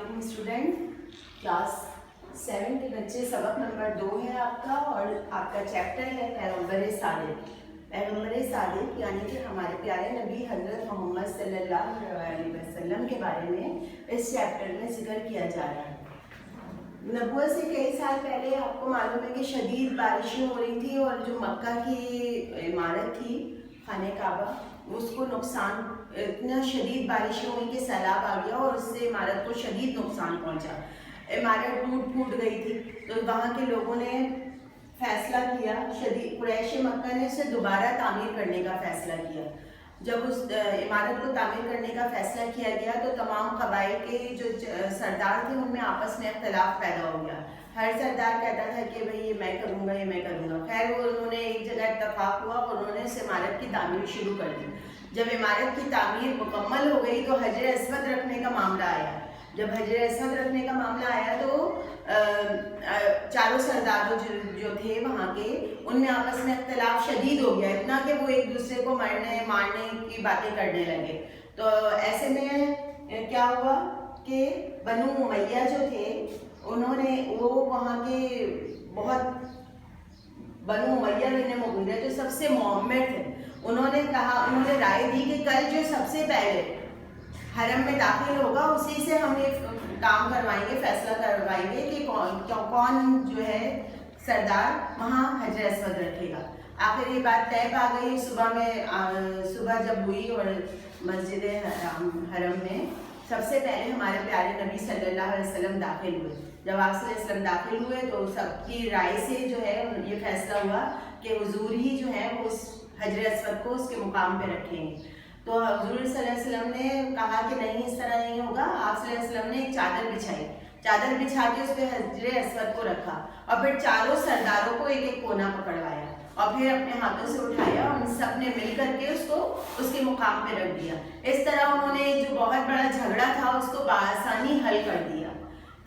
Morning student, class 7 के बच्चे, सबक नंबर 2 है आपका और आपका चैप्टर है पैगम्बर सादिक। पैगम्बर सादिक यानी कि हमारे प्यारे नबी हज़रत मोहम्मद सल्लल्लाहु अलैहि वसल्लम के बारे में इस चैप्टर में जिक्र किया जा रहा है। नबूवत से कई साल पहले आपको मालूम है कि शदीद बारिशें हो रही थी और जो मक्का की इमारत थी खाने काबा, उसको नुकसान, इतना शदीद बारिशें हुई कि सैलाब आ गया और उससे इमारत को शदीद नुकसान पहुंचा। इमारत टूट फूट गई थी। तो वहाँ के लोगों ने फैसला किया, शदीद कुरैश मक्का ने उसे दोबारा तामीर करने का फैसला किया। जब उस इमारत को तामीर करने का फैसला किया गया तो तमाम कबाइल के जो सरदार थे उनमें आपस में इख्तलाफ पैदा हो गया। हर सरदार कहता था कि भाई ये मैं करूँगा, ये मैं करूँगा। खैर वो उन्होंने एक जगह इत्तफाक हुआ और उन्होंने उस इमारत की तामीर शुरू कर दी। जब इमारत की तामीर मुकम्मल हो गई तो हजर अस्वद रखने का मामला आया। जब हजर अस्वद रखने का मामला आया तो चारों सरदार जो थे वहाँ के, उनमें आपस में इख्तलाफ शदीद हो गया, इतना कि वो एक दूसरे को मारने की बातें करने लगे। तो ऐसे में क्या हुआ कि बनु उमैया जो थे उन्होंने वहाँ के बहुत बनु उमैया बिन मुगीरा जो सबसे मुअम्मिर थे, उन्होंने राय दी कि कल जो सबसे पहले हरम में दाखिल होगा उसी से हम ये काम करवाएंगे, फैसला करवाएंगे कि कौन जो है सरदार वहाँ हजर अस्वद रखेगा। आखिर ये बात तय पा गई। सुबह जब हुई और मस्जिद हरम में सबसे पहले हमारे प्यारे नबी सल्लल्लाहु अलैहि वसल्लम दाखिल हुए। जब आप सल्लल्लाहु अलैहि वसल्लम दाखिल हुए तो सबकी राय से जो है ये फैसला हुआ कि हुजूर ही जो है वो उस हजर अस्वद को उसके मुकाम पे रखेंगे। तो हुजूर सल्लल्लाहु अलैहि वसल्लम ने कहा कि नहीं, इस तरह नहीं होगा। आप सल्लल्लाहु अलैहि वसल्लम ने एक चादर बिछाई, चादर बिछा के उस पर हजर अस्वद को रखा और फिर चारों सरदारों को एक एक कोना पकड़वाया और फिर अपने हाथों से उठाया और उन सब ने मिल करके उसको उसके मुकाम पे रख दिया। इस तरह उन्होंने जो बहुत बड़ा झगड़ा था उसको बआसानी हल कर दिया।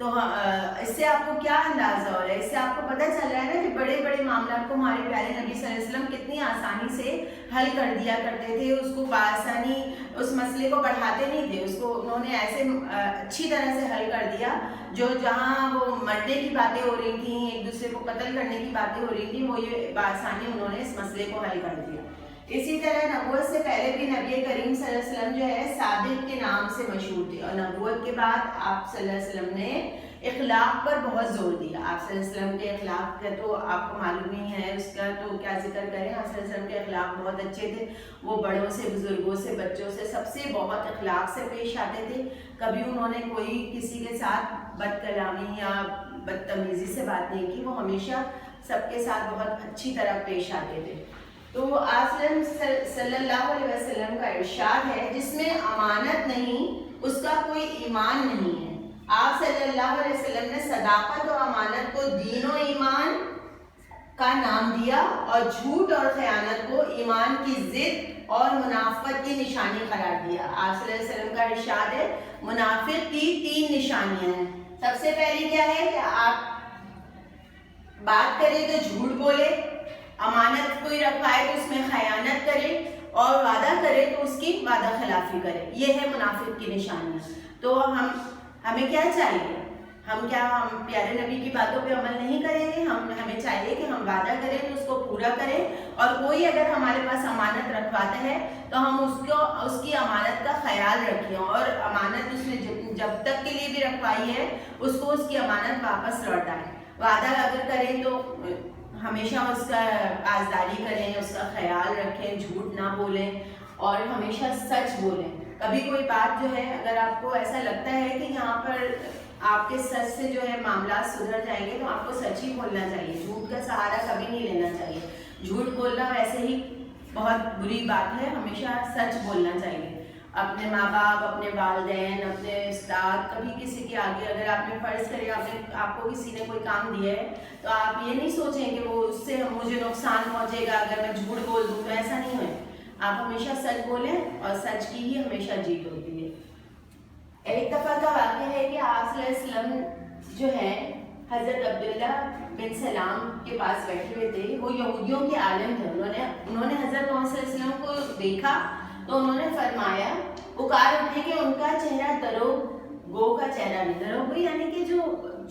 तो इससे आपको क्या अंदाजा हो रहा है? इससे आपको पता चल रहा है ना कि बड़े बड़े मामला को हमारे प्यारे नबी सल्लल्लाहु अलैहि वसल्लम कितनी आसानी से हल कर दिया करते थे। उसको बआसानी उस मसले को बढ़ाते नहीं थे, उसको उन्होंने ऐसे अच्छी तरह से हल कर दिया। जहाँ वो मरने की बातें हो रही थी, एक दूसरे को कत्ल करने की बातें हो रही थी, वो ये बआसानी उन्होंने इस मसले को हल कर दिया। इसी तरह नबूवत से पहले भी नबी करीम सल्लल्लाहु अलैहि वसल्लम जो है सादिक के नाम से मशहूर थे और नबूवत के बाद आप सल्लल्लाहु अलैहि वसल्लम ने इखलाक पर बहुत जोर दिया। आप सल्लल्लाहु अलैहि वसल्लम के इखलाक का तो आपको मालूम ही है, उसका तो क्या जिक्र करें। आप सल्लल्लाहु अलैहि वसल्लम के इखलाक बहुत अच्छे थे। वो बड़ों से, बुजुर्गों से, बच्चों से सबसे बहुत इखलाक से पेश आते थे। कभी उन्होंने कोई किसी के साथ बदकलामी या बदतमीजी से बात नहीं की, वो हमेशा सबके साथ बहुत अच्छी तरह पेश आते थे। तो आप सल्लल्लाहु अलैहि वसल्लम का इरशाद है, जिसमें अमानत नहीं उसका कोई ईमान नहीं है। आप सल्लल्लाहु अलैहि वसल्लम ने सदाकत और अमानत को दीन और ईमान का नाम दिया और झूठ और खयानत को ईमान की जिद और मुनाफिक की निशानी करार दिया। आप सल्लल्लाहु अलैहि वसल्लम का इरशाद है, मुनाफिक की 3 निशानियां हैं। सबसे पहली क्या है कि आप बात करें तो झूठ बोले, अमानत कोई रखवाए तो उसमें खयानत करे और वादा करे तो उसकी वादा खिलाफी करे। ये है मुनाफिक की निशानियाँ। तो हमें क्या चाहिए? हम प्यारे नबी की बातों पे अमल नहीं करेंगे। हमें चाहिए कि हम वादा करें तो उसको पूरा करें और कोई अगर हमारे पास अमानत रखवाता है तो हम उसकी अमानत का ख्याल रखें और अमानत उसने जब तक के लिए भी रखवाई है उसको उसकी अमानत वापस लौटाएं। वादा अगर करें तो हमेशा उसका आज़दारी करें, उसका ख्याल रखें, झूठ ना बोलें और हमेशा सच बोलें। कभी कोई बात जो है अगर आपको ऐसा लगता है कि यहाँ पर आपके सच से जो है मामला सुधर जाएंगे तो आपको सच ही बोलना चाहिए। झूठ का सहारा कभी नहीं लेना चाहिए। झूठ बोलना वैसे ही बहुत बुरी बात है, हमेशा सच बोलना चाहिए। अपने माँ बाप, अपने वालिदैन, अपने उस्ताद, कभी किसी के आगे अगर आपने फ़र्ज़ करे आपको किसी ने कोई काम दिया है तो आप ये नहीं सोचें कि वो उससे मुझे नुकसान पहुँचेगा अगर मैं झूठ बोल दूँ, तो ऐसा नहीं है। आप हमेशा सच बोलें और सच की ही हमेशा जीत होती है। एक दफ़ा का वाक़या है कि आप सल्लल्लाहु अलैहि वसल्लम जो है हज़रत अब्दुल्ला बिन सलाम के पास बैठे हुए थे। वो यहूदियों के आलिम थे। उन्होंने हज़रत मोहम्मद सल्लल्लाहु अलैहि वसल्लम को देखा तो उन्होंने फरमाया, पुकार उठे कि उनका चेहरा गो का चेहरा चेहरा नहीं। दरोगोई यानी कि जो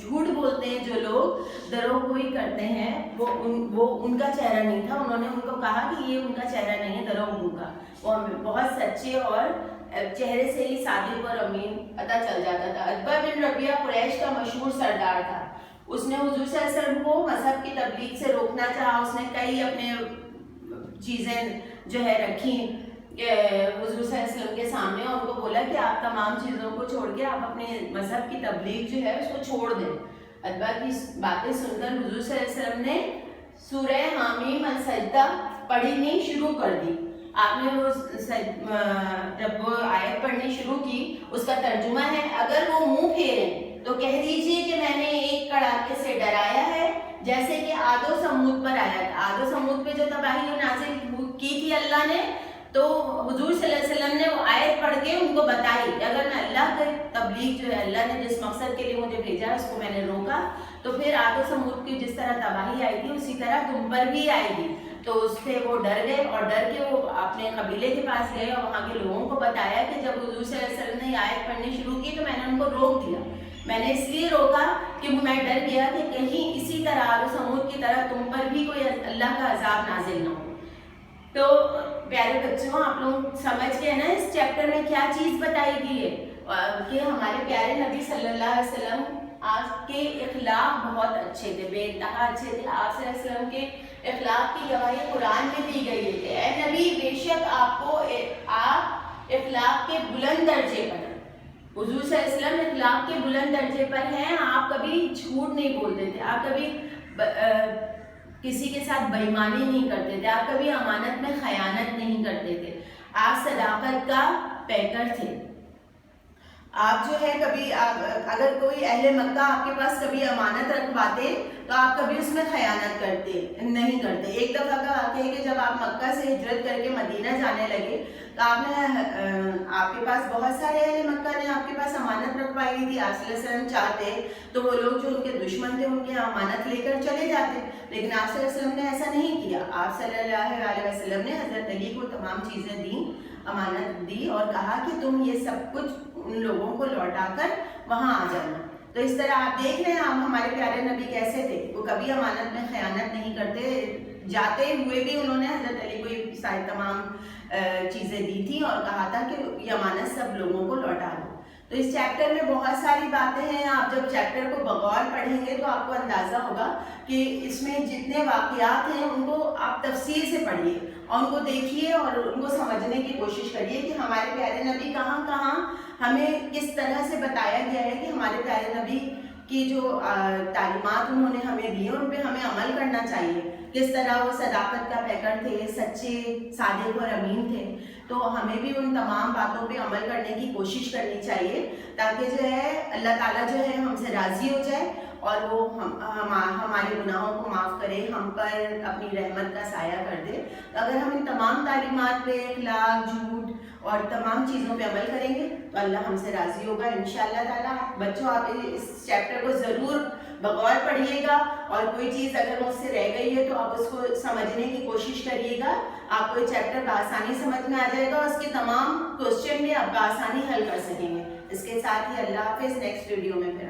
झूठ बोलते हैं, जो लोग दरोगोई करते हैं, वो उनका चेहरा नहीं था। उन्होंने उनको कहा कि ये उनका चेहरा नहीं है दरोगों का, वो बहुत सच्चे और चेहरे से ही सादिक और अमीन पता चल जाता था। अतबा बिन रबिया कुरैश का मशहूर सरदार था। उसने हुजूर सल्लल्लाहु अलैहि वसल्लम को मजहब की तबलीग से रोकना चाहा। उसने कई अपने चीज़ें जो है रखी हुजूर सल्लल्लाहु अलैहि वसल्म के सामने, और उनको बोला कि आप तमाम चीज़ों को छोड़ के आप अपने मजहब की तबलीग जो है उसको छोड़ दें। अतबा की बातें सुनकर हुजूर सल्लल्लाहु अलैहि वसल्लम ने सूरह हामीम अल सजदा पढ़नी शुरू कर दी। आपने वो जब वो आयत पढ़नी शुरू की, उसका तर्जुमा है, अगर वो मुंह फेरें तो कह दीजिए कि मैंने एक कड़ाके से डराया है जैसे कि आदो समूद पर आया था। आदो समूद पे जो तबाही नाज़िल की थी अल्लाह ने, तो हुजूर सल्लल्लाहु अलैहि वसल्लम ने वो आयत पढ़ के उनको बताई कि अगर मैं अल्लाह के तबलीग जो है, अल्लाह ने जिस मकसद के लिए मुझे भेजा उसको मैंने रोका, तो फिर आदो समूद की जिस तरह तबाही आई थी उसी तरह तुम पर भी आएगी। तो उससे वो डर गए और डर के वो अपने कबीले के पास गए और वहाँ के लोगों को बताया कि जब हुजूर सल्लल्लाहु अलैहि वसल्लम ने आयत पढ़नी शुरू की तो मैंने उनको रोक दिया। मैंने इसलिए रोका कि मैं डर गया कि कहीं इसी तरह आदो समूद की तरह तुम पर भी कोई अल्लाह का अजाब नाजिल ना हो। तो प्यारे बच्चों, आप लोग समझ गए ना इस चैप्टर में क्या चीज़ बताई गई है कि हमारे प्यारे नबी सल्लल्लाहु अलैहि वसल्लम आपके इखलाक बहुत अच्छे थे, बेइंतहा अच्छे थे। आप सल्लल्लाहु अलैहि वसल्लम के इखलाक की गवाही कुरान में दी गई है कि ऐ नबी, बेशक आप इखलाक के बुलंद दर्जे पर, हुजूर सल्लल्लाहु अलैहि वसल्लम इखलाक के बुलंद दर्जे पर हैं। आप कभी झूठ नहीं बोलते थे, आप कभी किसी के साथ बेईमानी नहीं करते थे, आप कभी अमानत में खयानत नहीं करते थे, आप सदाकत का पैकर थे। आप जो है कभी अगर कोई अहले मक्का आपके पास कभी अमानत रखवाते तो आप कभी उसमें खयानत नहीं करते। एक दफ़ा का वाक़या है कि जब आप मक्का से हिजरत करके मदीना जाने लगे तो आपके पास बहुत सारे अहले मक्का ने आपके पास अमानत रखवाई थी। आप सल्लल्लाहु अलैहि वसल्लम चाहते तो वो लोग जो उनके दुश्मन थे उनकी अमानत लेकर चले जाते, लेकिन आप सल्लल्लाहु अलैहि वसल्लम ने ऐसा नहीं किया। आप सल्लल्लाहु अलैहि वसल्लम ने हज़रत अली को तमाम चीज़ें दी, अमानत दी और कहा कि तुम ये सब कुछ उन लोगों को लौटाकर वहाँ आ जाना। तो इस तरह आप देख रहे हैं आप हमारे प्यारे नबी कैसे थे, वो कभी अमानत में खयानत नहीं करते। जाते हुए भी उन्होंने हज़रत अली को ये सारी तमाम चीज़ें दी थी और कहा था कि ये अमानत सब लोगों को लौटा दो। तो इस चैप्टर में बहुत सारी बातें हैं। आप जब चैप्टर को बगौर पढ़ेंगे तो आपको अंदाज़ा होगा कि इसमें जितने वाक़यात हैं उनको आप तफसील से पढ़िए और उनको देखिए और उनको समझने की कोशिश करिए कि हमारे प्यारे नबी कहाँ कहाँ हमें किस तरह से बताया गया है कि हमारे प्यारे नबी की जो तालीमात उन्होंने हमें दी उन पर हमें अमल करना चाहिए। किस तरह वो सदाकत का पैकर थे, सच्चे, सादिक और अमीन थे। तो हमें भी उन तमाम बातों पे अमल करने की कोशिश करनी चाहिए ताकि जो है अल्लाह ताला जो है हमसे राज़ी हो जाए और वो हमारे गुनाहों को माफ़ करे, हम पर अपनी रहमत का साया कर दे। तो अगर हम इन तमाम तालीमात पे इखलाक, झूठ और तमाम चीज़ों पे अमल करेंगे तो अल्लाह हमसे राज़ी होगा इंशाअल्लाह ताला। बच्चों, आप इस चैप्टर को ज़रूर बगौर पढ़िएगा और कोई चीज़ अगर मुझसे रह गई है तो आप उसको समझने की कोशिश करिएगा। आपको ये चैप्टर बआसानी समझ में आ जाएगा और उसके तमाम क्वेश्चन भी आप बआसानी हल कर सकेंगे। इसके साथ ही अल्लाह हाफ़िज़, नेक्स्ट वीडियो में फिर